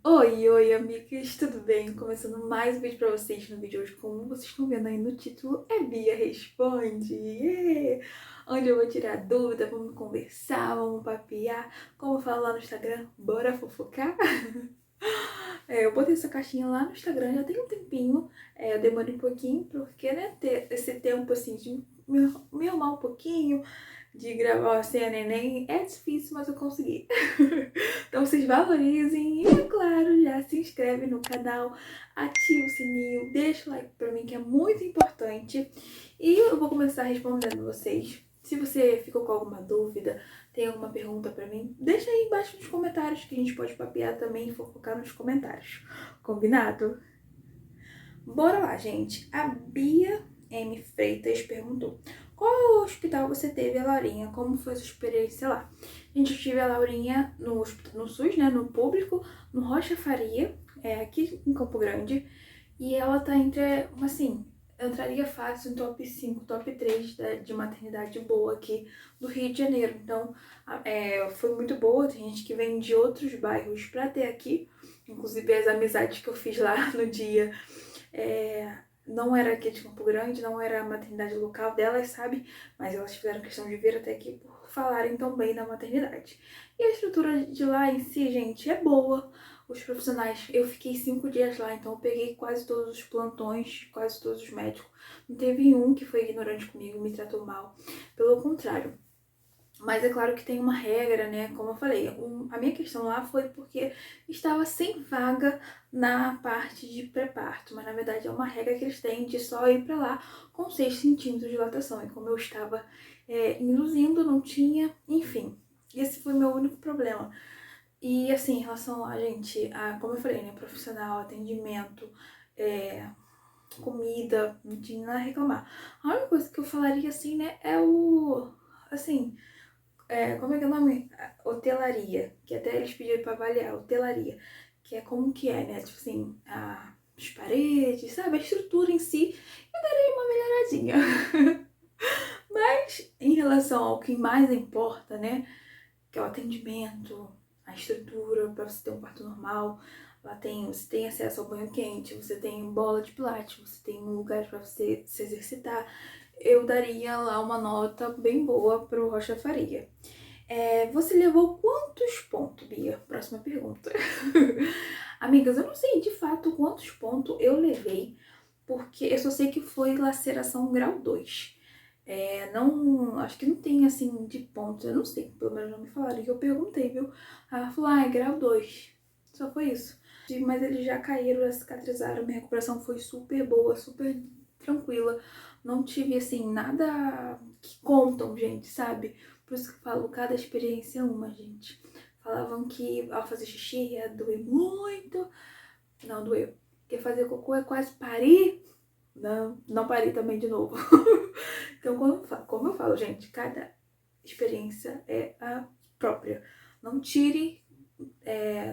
Oi, amigas, tudo bem? Começando mais um vídeo pra vocês. No vídeo de hoje, como vocês estão vendo aí no título, é Bia Responde, yeah! Onde eu vou tirar dúvida, vamos conversar, vamos papear, como eu falo lá no Instagram, bora fofocar? Eu botei essa caixinha lá no Instagram já tem um tempinho, eu demorei um pouquinho, porque, né, ter esse tempo, assim, de me arrumar um pouquinho, de gravar sem a neném, é difícil, mas eu consegui. Então vocês valorizem e, é claro, já se inscreve no canal, ativa o sininho, deixa o like pra mim que é muito importante. E eu vou começar respondendo vocês. Se você ficou com alguma dúvida, tem alguma pergunta pra mim, deixa aí embaixo nos comentários que a gente pode papear também e fofocar nos comentários. Combinado? Bora lá, gente. A Bia M. Freitas perguntou: qual hospital você teve a Laurinha? Como foi a sua experiência lá? Gente, eu tive a Laurinha no SUS, né? No público, no Rocha Faria, aqui em Campo Grande. E ela tá entre, assim, eu entraria fácil em top 5, top 3 de maternidade boa aqui do Rio de Janeiro. Então, foi muito boa. Tem gente que vem de outros bairros pra ter aqui. Inclusive, as amizades que eu fiz lá no dia não era aqui de Campo Grande, não era a maternidade local delas, sabe? Mas elas fizeram questão de vir até aqui por falarem tão bem da maternidade. E a estrutura de lá em si, gente, é boa. Os profissionais, eu fiquei 5 dias lá, então eu peguei quase todos os plantões, quase todos os médicos. Não teve um que foi ignorante comigo, me tratou mal. Pelo contrário. Mas é claro que tem uma regra, né? Como eu falei, a minha questão lá foi porque estava sem vaga na parte de pré-parto. Mas na verdade é uma regra que eles têm de só ir pra lá com 6 centímetros de dilatação. E como eu estava induzindo, não tinha, enfim. Esse foi o meu único problema. E assim, em relação a, gente, como eu falei, né? Profissional, atendimento, comida, não tinha nada a reclamar. A única coisa que eu falaria assim, né, é o. Assim, como é que é o nome? Hotelaria, que até eles pediram pra avaliar, hotelaria, que é como que é, né? Tipo assim, as paredes, sabe? A estrutura em si, eu daria uma melhoradinha. Mas em relação ao que mais importa, né? Que é o atendimento, a estrutura para você ter um quarto normal. Lá você tem acesso ao banho quente, você tem bola de pilates, você tem um lugar para você se exercitar. Eu daria lá uma nota bem boa pro Rocha Faria. Você levou quantos pontos, Bia? Próxima pergunta. Amigas, eu não sei de fato quantos pontos eu levei, porque eu só sei que foi laceração grau 2. Não, acho que não tem assim de pontos, eu não sei, pelo menos não me falaram que eu perguntei, viu? Ela falou, é grau 2. Só foi isso. Mas eles já caíram, já cicatrizaram, minha recuperação foi super boa, super tranquila. Não tive assim nada que contam, gente, sabe? Por isso que eu falo, cada experiência é uma, gente. Falavam que ao fazer xixi ia doer muito. Não doeu. Quer fazer cocô é quase parir. Não parei também de novo. Então, como eu falo, gente, cada experiência é a própria. Não tire,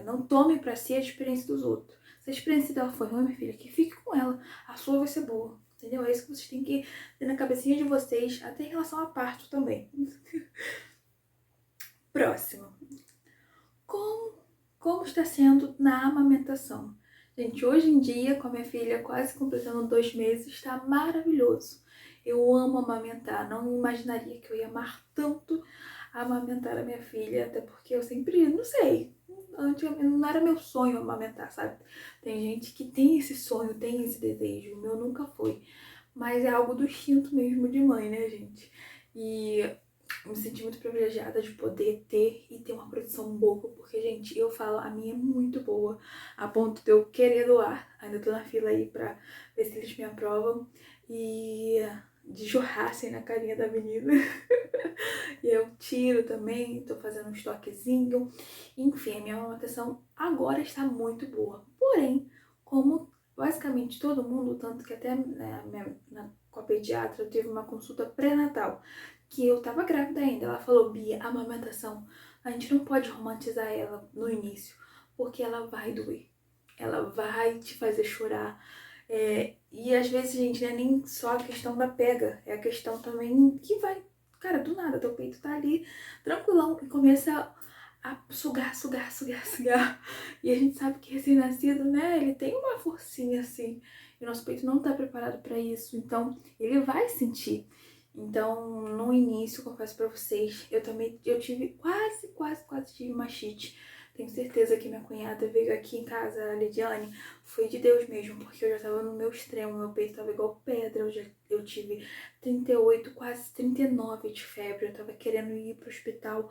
não tome pra si a experiência dos outros. Se a experiência dela foi ruim, minha filha, que fique com ela. A sua vai ser boa. Entendeu? É isso que vocês têm que ter na cabecinha de vocês, até em relação a parto também. Próximo. Como, como está sendo na amamentação? Gente, hoje em dia, com a minha filha quase completando 2 meses, está maravilhoso. Eu amo amamentar, não imaginaria que eu ia amar tanto amamentar a minha filha, até porque eu sempre, não sei, antigamente não era meu sonho amamentar, sabe? Tem gente que tem esse sonho, tem esse desejo, o meu nunca foi. Mas é algo do instinto mesmo de mãe, né, gente? E me senti muito privilegiada de poder ter e ter uma produção boa, porque, gente, eu falo, a minha é muito boa, a ponto de eu querer doar. Ainda tô na fila aí pra ver se eles me aprovam e de jorrar assim na carinha da menina. E eu tiro também, tô fazendo um estoquezinho. Enfim, a minha amamentação agora está muito boa. Porém, como basicamente todo mundo, tanto que até com a pediatra eu tive uma consulta pré-natal, que eu tava grávida ainda. Ela falou, Bia, a amamentação, a gente não pode romantizar ela no início, porque ela vai doer. Ela vai te fazer chorar. E às vezes, gente, não é nem só a questão da pega, é a questão também que vai, cara, do nada, teu peito tá ali tranquilão e começa a sugar, sugar, sugar, sugar. E a gente sabe que recém-nascido, né, ele tem uma forcinha assim. E o nosso peito não tá preparado pra isso, então ele vai sentir. Então, no início, confesso pra vocês, eu tive quase tive mastite. Tenho certeza que minha cunhada veio aqui em casa, a Lidiane, foi de Deus mesmo, porque eu já tava no meu extremo, meu peito tava igual pedra, eu tive 38, quase 39 de febre, eu tava querendo ir pro hospital.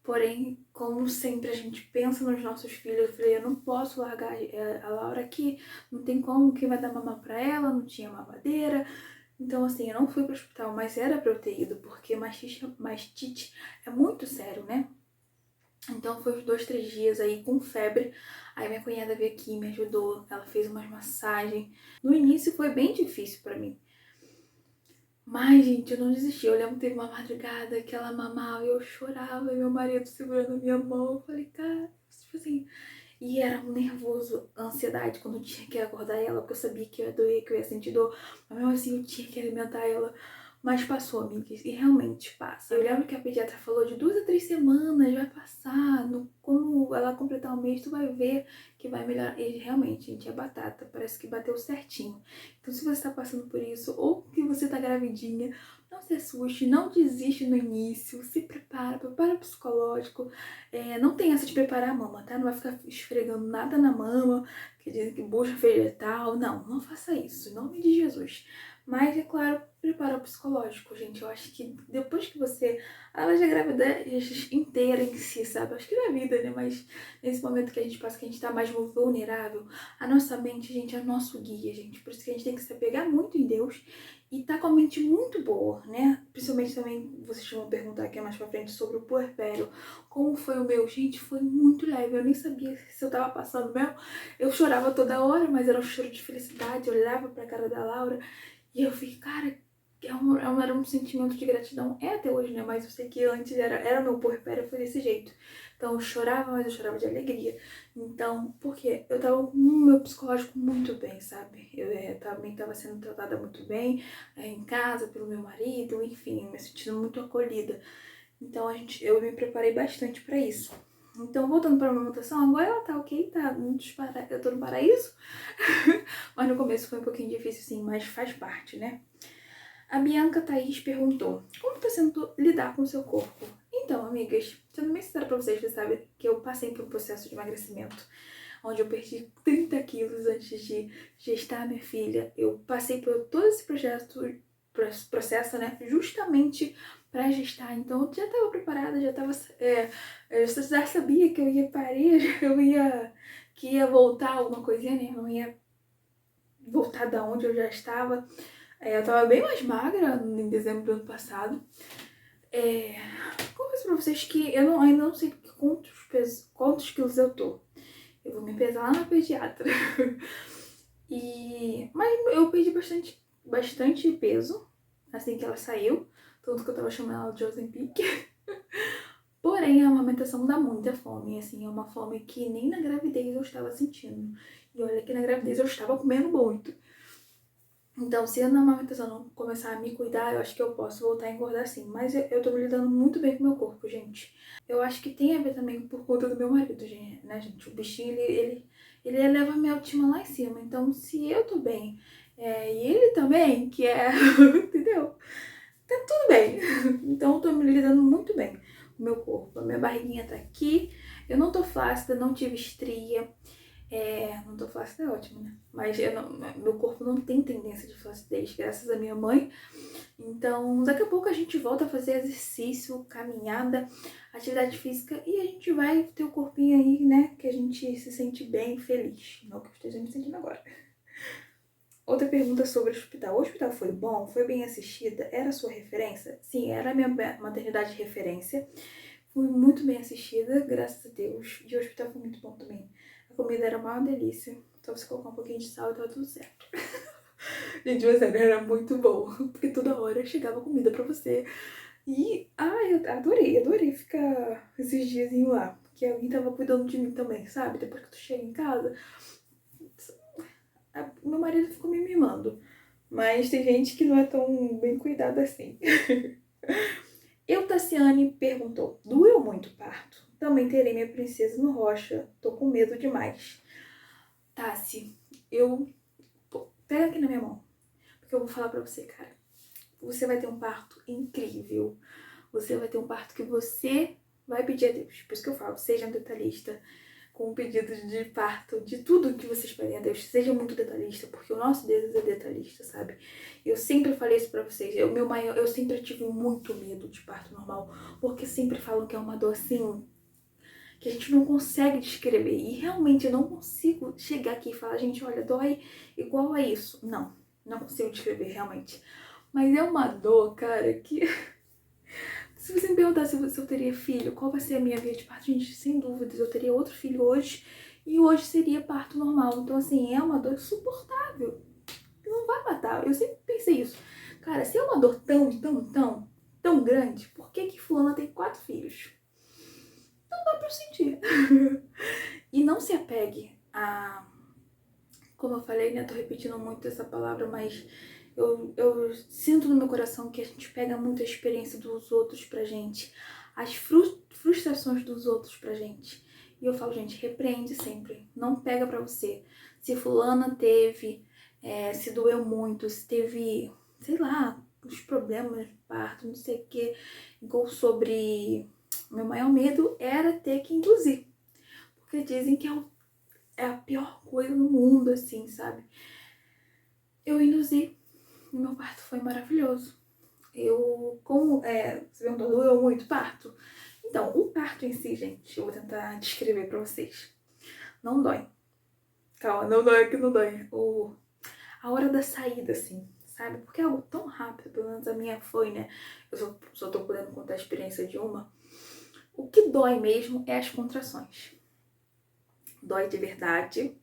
Porém, como sempre, a gente pensa nos nossos filhos. Eu falei, eu não posso largar a Laura aqui, não tem como, quem vai dar mamar pra ela, não tinha mamadeira. Então, assim, eu não fui pro hospital, mas era pra eu ter ido, porque mastite é muito sério, né? Então, foi uns 2, 3 dias aí com febre. Aí minha cunhada veio aqui, me ajudou, ela fez umas massagens. No início foi bem difícil pra mim. Mas, gente, eu não desisti. Eu lembro que teve uma madrugada que ela mamava e eu chorava, e meu marido segurando a minha mão. Eu falei, cara, tipo assim. E era um nervoso, ansiedade quando eu tinha que acordar ela, porque eu sabia que eu ia doer, que eu ia sentir dor. Mas mesmo assim eu tinha que alimentar ela. Mas passou, amigas, e realmente passa. Eu lembro que a pediatra falou de 2 a 3 semanas, vai passar. Quando ela completar o mês, tu vai ver que vai melhorar. E realmente, gente, é batata, parece que bateu certinho. Então, se você tá passando por isso, ou que você tá gravidinha, não se assuste, não desiste no início, se prepara o psicológico. Não tem essa de preparar a mama, tá? Não vai ficar esfregando nada na mama, que dizem que bucha vegetal. Não faça isso, em nome de Jesus. Mas, é claro, prepara o psicológico, gente. Eu acho que depois que você... Ela já gravidez inteira em si, sabe? Acho que na vida, né? Mas nesse momento que a gente passa, que a gente tá mais vulnerável, a nossa mente, gente, é o nosso guia, gente. Por isso que a gente tem que se apegar muito em Deus e tá com a mente muito boa, né? Principalmente também, vocês vão perguntar aqui mais pra frente sobre o puerpério. Como foi o meu? Gente, foi muito leve. Eu nem sabia se eu tava passando mesmo. Eu chorava toda hora, mas era um choro de felicidade. Eu olhava pra cara da Laura e eu fiquei, cara, era um sentimento de gratidão. É até hoje, né? Mas eu sei que antes era meu puerpério, foi desse jeito. Então eu chorava, mas eu chorava de alegria. Então, porque eu tava com o meu psicológico muito bem, sabe? Eu também tava sendo tratada muito bem em casa pelo meu marido, enfim, me sentindo muito acolhida. Então eu me preparei bastante pra isso. Então, voltando pra amamentação, agora ela tá ok, tá eu tô no paraíso. Mas no começo foi um pouquinho difícil, sim, mas faz parte, né? A Bianca Thaís perguntou, como tá sendo lidar com o seu corpo? Então, amigas, sendo bem sincera pra vocês, sabe que eu passei por um processo de emagrecimento, onde eu perdi 30 quilos antes de gestar minha filha. Eu passei por todo esse processo, né, justamente pra gestar. Então, eu já estava preparada, eu já sabia que eu ia parir, que ia voltar alguma coisinha, né, não ia voltar da onde eu já estava. Eu tava bem mais magra em dezembro do ano passado. Confesso pra vocês que eu ainda não sei quantos quilos eu tô. Eu vou me pesar lá na pediatra. Mas eu perdi bastante peso assim que ela saiu. Tanto que eu tava chamando ela de Ozempic. Porém, a amamentação dá muita fome. Assim, é uma fome que nem na gravidez eu estava sentindo. E olha que na gravidez eu estava comendo muito. Então, se eu na amamentação não começar a me cuidar, eu acho que eu posso voltar a engordar sim. Mas eu tô me lidando muito bem com o meu corpo, gente. Eu acho que tem a ver também por conta do meu marido, né, gente? O bichinho, ele eleva a minha autoestima lá em cima. Então, se eu tô bem, e ele também, que é... entendeu? Tá tudo bem. Então, eu tô me lidando muito bem com o meu corpo. A minha barriguinha tá aqui. Eu não tô flácida, não tive estria. Não tô flácida, é ótimo, né? Mas meu corpo não tem tendência de flacidez, graças à minha mãe. Então, daqui a pouco a gente volta a fazer exercício, caminhada, atividade física e a gente vai ter o corpinho aí, né? Que a gente se sente bem, feliz. Não que eu esteja me sentindo agora. Outra pergunta sobre o hospital. O hospital foi bom? Foi bem assistida? Era a sua referência? Sim, era a minha maternidade de referência. Fui muito bem assistida, graças a Deus. E o hospital foi muito bom também. A comida era uma delícia. Só você colocar um pouquinho de sal e tava tudo certo. Gente, mas sério, era muito bom. Porque toda hora chegava comida pra você. E, eu adorei ficar esses diazinhos lá. Porque alguém tava cuidando de mim também, sabe? Depois que tu chega em casa, meu marido ficou me mimando. Mas tem gente que não é tão bem cuidada assim. Tassiane perguntou, doeu muito o parto? também terei minha princesa no Rocha. Tô com medo demais. Tassi, pega aqui na minha mão, porque eu vou falar pra você, cara. Você vai ter um parto incrível. Você vai ter um parto que você vai pedir a Deus. Por isso que eu falo, seja um detalhista com pedidos de parto, de tudo que vocês pedem a Deus. Seja muito detalhista, porque o nosso Deus é detalhista, sabe? Eu sempre falei isso pra vocês. Eu sempre tive muito medo de parto normal, porque sempre falam que é uma dor assim que a gente não consegue descrever. E realmente eu não consigo chegar aqui e falar, gente, olha, dói igual a isso. Não consigo descrever, realmente. Mas é uma dor, cara, que... Se você me perguntar se eu teria filho, qual vai ser a minha via de parto, gente, sem dúvidas, eu teria outro filho hoje. E hoje seria parto normal. Então, assim, é uma dor insuportável. Não vai matar. Eu sempre pensei isso. Cara, se é uma dor tão grande, por que que fulana tem 4 filhos? Não dá pra eu sentir. E não se apegue a... Como eu falei, né? Tô repetindo muito essa palavra, mas eu sinto no meu coração que a gente pega muito a experiência dos outros pra gente. As frustrações dos outros pra gente. E eu falo, gente, repreende sempre. Não pega pra você. Se fulana teve, se doeu muito, se teve, sei lá, os problemas de parto, não sei o que. Igual sobre... Meu maior medo era ter que induzir. Porque dizem que é a pior coisa no mundo, assim, sabe? Eu induzi e meu parto foi maravilhoso. Você perguntou, doeu muito o parto? Então, o parto em si, gente, eu vou tentar descrever pra vocês. Não dói. Calma, não dói que não dói. A hora da saída, assim, sabe? Porque é algo tão rápido, pelo menos a minha foi, né? Eu só tô podendo contar a experiência de uma. O que dói mesmo é as contrações. Dói de verdade.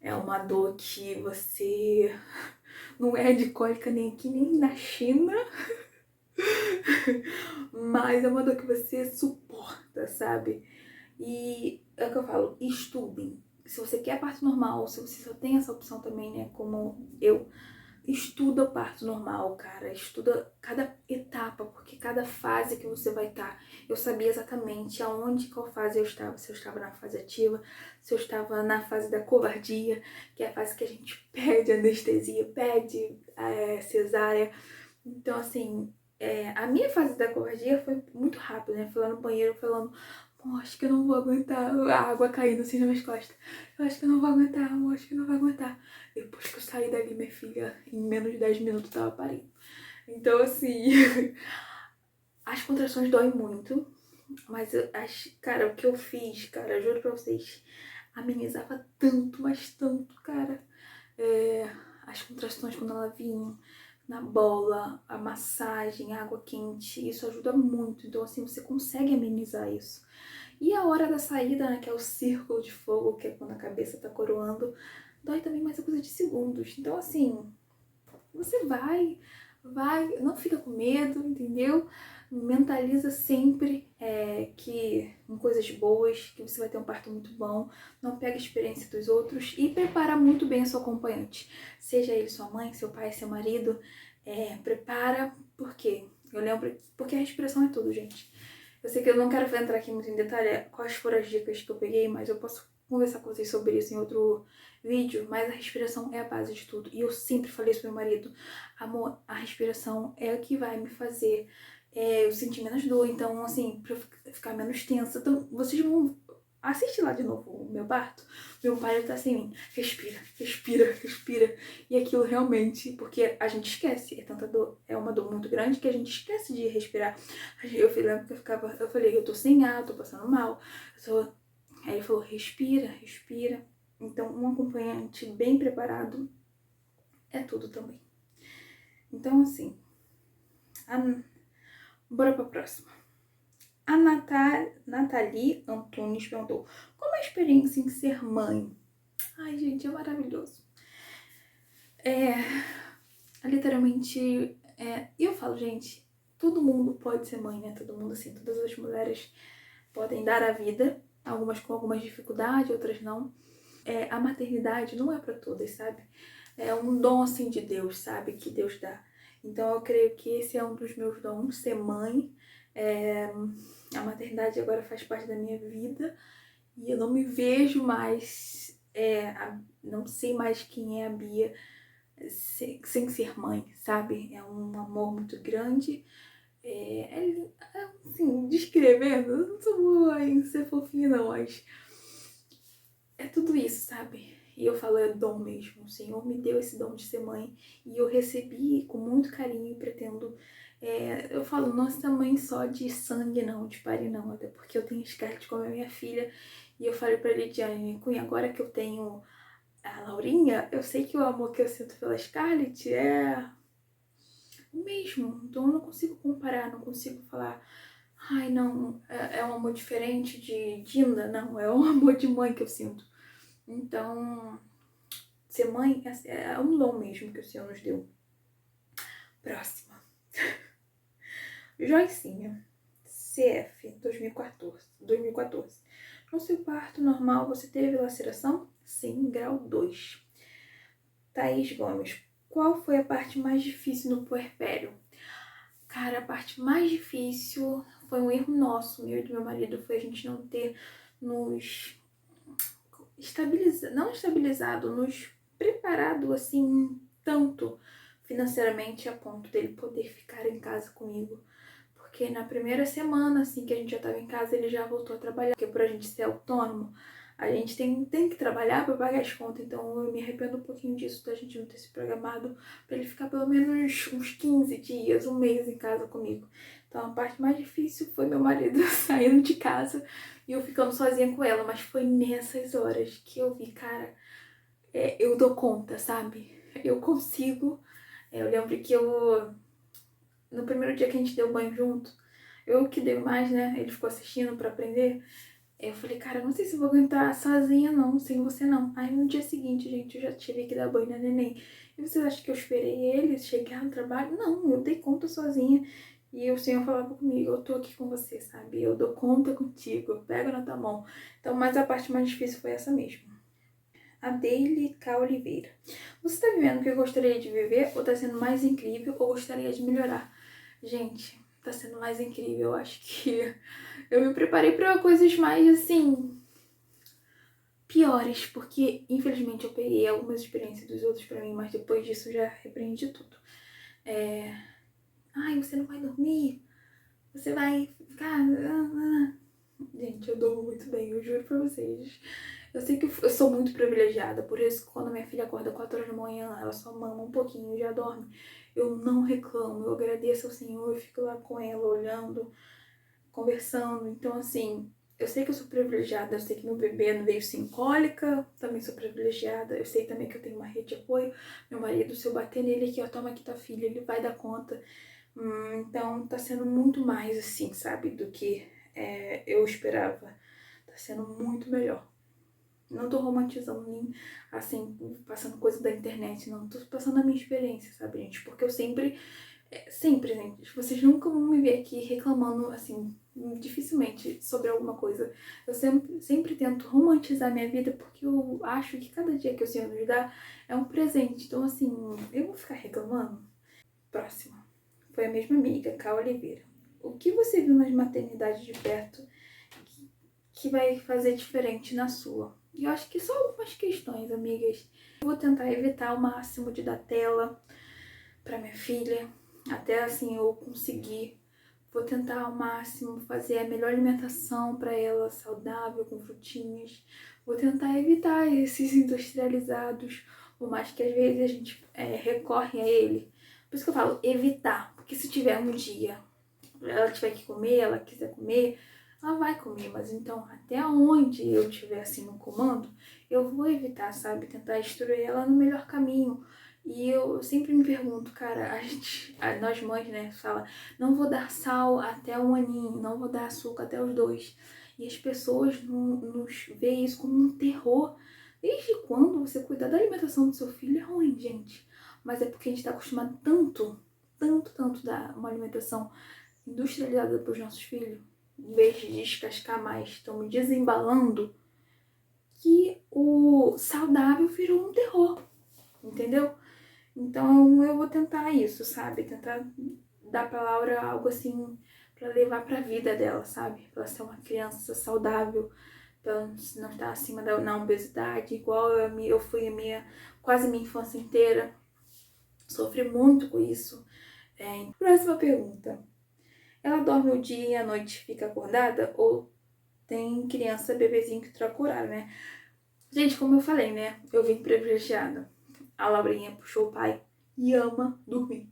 É uma dor que você não é de cólica nem aqui, nem na China. Mas é uma dor que você suporta, sabe? E é o que eu falo, estudem. Se você quer parto normal, se você só tem essa opção também, né, como eu, estuda o parto normal, cara. Estuda cada etapa, porque cada fase que você vai estar. Eu sabia exatamente aonde, qual fase eu estava. Se eu estava na fase ativa, se eu estava na fase da covardia, que é a fase que a gente pede anestesia, pede cesárea. Então, assim, a minha fase da covardia foi muito rápida, né? Fui lá no banheiro falando, "Pô, acho que eu não vou aguentar", a água caindo assim nas minhas costas. Eu acho que eu não vou aguentar, amor, acho que eu não vou aguentar. Depois que eu saí dali, minha filha, em menos de 10 minutos eu tava parindo. Então, assim, as contrações doem muito, mas, cara, o que eu fiz, cara, eu juro pra vocês, amenizava tanto, mas tanto, cara. As contrações quando ela vinha na bola, a massagem, a água quente, isso ajuda muito. Então, assim, você consegue amenizar isso. E a hora da saída, né, que é o círculo de fogo, que é quando a cabeça tá coroando, dói também mais a coisa de segundos. Então, assim, você vai, não fica com medo, entendeu? Mentaliza sempre que em coisas boas, que você vai ter um parto muito bom. Não pega a experiência dos outros e prepara muito bem a sua acompanhante. Seja ele sua mãe, seu pai, seu marido. Prepara, por quê? Eu lembro, porque a respiração é tudo, gente. Eu sei que eu não quero entrar aqui muito em detalhe quais foram as dicas que eu peguei, mas eu posso conversar com vocês sobre isso em outro vídeo, mas a respiração é a base de tudo. E eu sempre falei isso pro meu marido, amor, a respiração é o que vai me fazer eu sentir menos dor, então, assim, pra eu ficar menos tensa. Então, vocês vão assistir lá de novo o meu parto. Meu pai tá assim, respira, respira, respira. E aquilo realmente, porque a gente esquece, é tanta dor, é uma dor muito grande que a gente esquece de respirar. Lembro que eu falei, eu tô sem ar, eu tô passando mal. Aí ele falou, respira, respira. Então, um acompanhante bem preparado é tudo também. Então, assim, bora pra próxima. A Nathalie Antunes perguntou, como é a experiência em ser mãe? Ai, gente, é maravilhoso. Literalmente, eu falo, gente, todo mundo pode ser mãe, né? Todo mundo, assim, todas as mulheres podem dar a vida, algumas com algumas dificuldades, outras não. A maternidade não é pra todas, sabe? É um dom, assim, de Deus, sabe? Que Deus dá. Então, eu creio que esse é um dos meus dons, ser mãe. A maternidade agora faz parte da minha vida e eu não me vejo mais, não sei mais quem é a Bia sem ser mãe, sabe? É um amor muito grande. Assim, descrevendo, eu não sou boa em ser fofinha não, mas é tudo isso, sabe? E eu falo, é dom mesmo. O Senhor me deu esse dom de ser mãe e eu recebi com muito carinho e pretendo. Eu falo, não ser mãe só de sangue, não, de pare, não. Até porque eu tenho Scarlett como a minha filha. E eu falei pra Lidiane, Cunha, agora que eu tenho a Laurinha, eu sei que o amor que eu sinto pela Scarlett é o mesmo. Então eu não consigo comparar, não consigo falar, ai, não, é um amor diferente de Dinda. Não, é um amor de mãe que eu sinto. Então, ser mãe é um dom mesmo que o Senhor nos deu. Próxima. Joicinha. CF 2014. No seu parto normal, você teve laceração? Sim, grau 2. Thaís Gomes. Qual foi a parte mais difícil no puerpério? Cara, a parte mais difícil foi um erro nosso, meu e do meu marido, foi a gente não ter nos não estabilizado, nos preparado assim tanto financeiramente a ponto dele poder ficar em casa comigo. Porque na primeira semana, assim, que a gente já estava em casa, ele já voltou a trabalhar. Porque pra gente ser autônomo, a gente tem que trabalhar para pagar as contas. Então eu me arrependo um pouquinho disso, da gente não ter se programado para ele ficar pelo menos uns 15 dias, um mês em casa comigo. Então a parte mais difícil foi meu marido saindo de casa e eu ficando sozinha com ela. Mas foi nessas horas que eu vi, cara, eu dou conta, sabe? Eu consigo. Eu lembro que no primeiro dia que a gente deu banho junto, eu que dei mais, né? Ele ficou assistindo pra aprender. Eu falei, cara, não sei se vou aguentar sozinha não, sem você não. Aí no dia seguinte, gente, eu já tive que dar banho na neném. E vocês acham que eu esperei ele chegar no trabalho? Não, eu dei conta sozinha. E o Senhor falava comigo, eu tô aqui com você, sabe? Eu dou conta contigo, eu pego na tua mão. Então, mas a parte mais difícil foi essa mesmo. A Daily K. Oliveira. Você tá vivendo o que eu gostaria de viver ou tá sendo mais incrível ou gostaria de melhorar? Gente, tá sendo mais incrível. Eu acho que eu me preparei pra coisas mais, assim, piores, porque infelizmente eu peguei algumas experiências dos outros pra mim, mas depois disso eu já repreendi tudo. Ai, você não vai dormir, você vai ficar. Gente, eu durmo muito bem, eu juro pra vocês. Eu sei que eu sou muito privilegiada, por isso quando minha filha acorda 4 horas da manhã, ela só mama um pouquinho e já dorme. Eu não reclamo, eu agradeço ao Senhor, eu fico lá com ela, olhando, conversando. Então, assim, eu sei que eu sou privilegiada, eu sei que meu bebê não veio sem cólica, também sou privilegiada. Eu sei também que eu tenho uma rede de apoio. Meu marido, se eu bater nele aqui, ó, toma aqui tua filha, ele vai dar conta. Então, tá sendo muito mais assim, sabe, do que eu esperava. Tá sendo muito melhor. Não tô romantizando nem, assim, passando coisa da internet, não. Tô passando a minha experiência, sabe, gente? Porque eu sempre, gente, vocês nunca vão me ver aqui reclamando, assim, dificilmente sobre alguma coisa. Eu sempre tento romantizar minha vida porque eu acho que cada dia que o Senhor nos dá é um presente. Então, assim, eu vou ficar reclamando? Próxima. Foi a mesma amiga, Cá Oliveira. O que você viu nas maternidades de perto que vai fazer diferente na sua? E eu acho que só algumas questões, amigas. Eu vou tentar evitar ao máximo de dar tela para minha filha, até assim eu conseguir. Vou tentar ao máximo fazer a melhor alimentação para ela, saudável, com frutinhas. Vou tentar evitar esses industrializados, por mais que às vezes a gente recorre a ele. Por isso que eu falo evitar, porque se tiver um dia ela tiver que comer, ela quiser comer, ela vai comer, mas então até onde eu estiver assim no comando, eu vou evitar, sabe, tentar instruir ela no melhor caminho. E eu sempre me pergunto, cara, nós mães, né, fala, não vou dar sal até 1 aninho, não vou dar açúcar até os 2. E as pessoas nos veem isso como um terror. Desde quando você cuidar da alimentação do seu filho é ruim, gente? Mas é porque a gente tá acostumado tanto dar uma alimentação industrializada para os nossos filhos, em vez de descascar mais, estamos desembalando, que o saudável virou um terror, entendeu? Então eu vou tentar isso, sabe? Tentar dar pra Laura algo assim, pra levar pra vida dela, sabe? Pra ela ser uma criança saudável, pra ela não estar acima da obesidade, igual eu fui quase minha infância inteira. Sofri muito com isso. Próxima pergunta. Ela dorme o dia e à noite fica acordada? Ou tem criança, bebezinho que troca horário, né? Gente, como eu falei, né? Eu vim privilegiada. A Laurinha puxou o pai e ama dormir.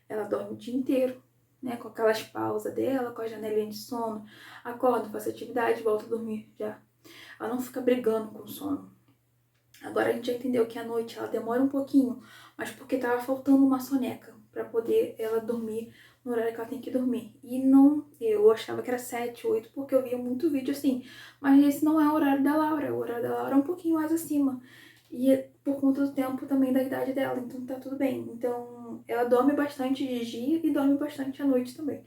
Ela dorme o dia inteiro, né? Com aquelas pausas dela, com a janelinha de sono. Acorda, faz atividade, volta a dormir já. Ela não fica brigando com o sono. Agora a gente já entendeu que à noite ela demora um pouquinho, mas porque tava faltando uma soneca pra poder ela dormir no horário que ela tem que dormir. E não, eu achava que era 7, 8, porque eu via muito vídeo assim. Mas esse não é o horário da Laura, o horário da Laura é um pouquinho mais acima. E é por conta do tempo também da idade dela, então tá tudo bem. Então ela dorme bastante de dia e dorme bastante à noite também.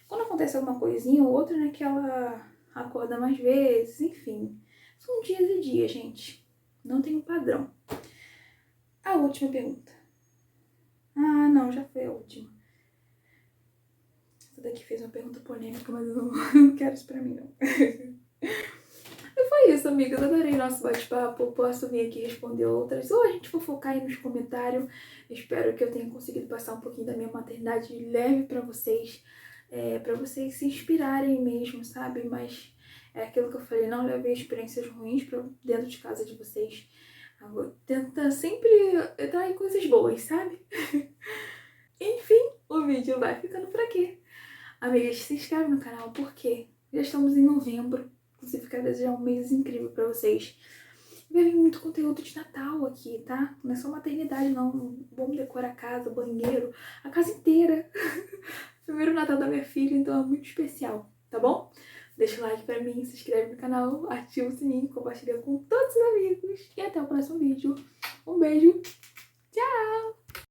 Quando acontece alguma coisinha ou outra, né, que ela acorda mais vezes, enfim. São dias e dias, gente. Não tem um padrão. A última pergunta. Ah, não, já foi a última. Essa daqui fez uma pergunta polêmica, mas eu não quero isso pra mim, não. E foi isso, amigas. Adorei nosso bate-papo. Posso vir aqui responder outras. Ou a gente fofocar aí nos comentários. Espero que eu tenha conseguido passar um pouquinho da minha maternidade leve pra vocês. Pra vocês se inspirarem mesmo, sabe? Mas é aquilo que eu falei, não levei experiências ruins pra dentro de casa de vocês. Tenta sempre trazer coisas boas, sabe? Enfim, o vídeo vai ficando por aqui. Amigas, se inscreve no canal porque já estamos em novembro. Inclusive, quero desejar um mês incrível pra vocês. Vai vir muito conteúdo de Natal aqui, tá? Não é só maternidade, não. Vamos decorar a casa, o banheiro, a casa inteira. Primeiro Natal da minha filha, então é muito especial, tá bom? Deixa o like pra mim, se inscreve no canal, ativa o sininho, compartilha com todos os amigos. E até o próximo vídeo. Um beijo!